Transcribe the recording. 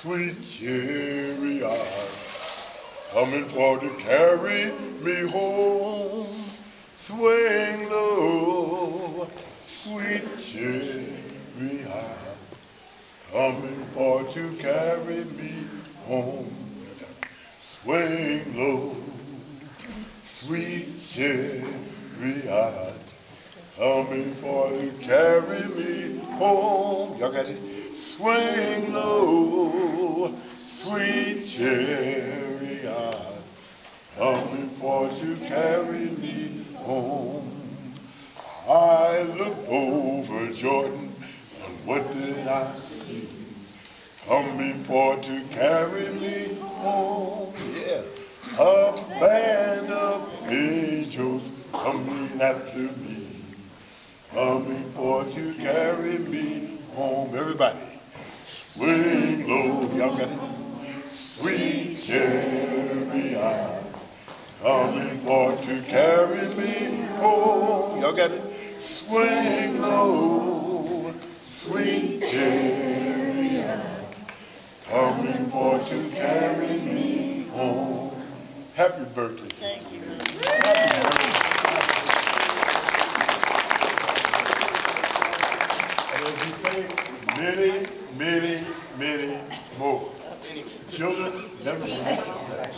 Sweet chariot, coming for to carry me home. Swing low, sweet chariot, coming for to carry me home. Swing low, sweet chariot, coming for to carry me home. Y'all got it? Swing low, sweet chariot, coming for to carry me home. I looked over Jordan, and what did I see? Coming for to carry me home. Yeah, a band of angels coming after me, coming for to carry me home. Everybody, swing low, y'all got it? Sweet chariot, coming for to carry me home. Y'all got it? Swing low, sweet chariot, coming for to carry me home. Happy birthday. Thank you. Happy birthday. And as you say, many, many, many more. Children, never forget.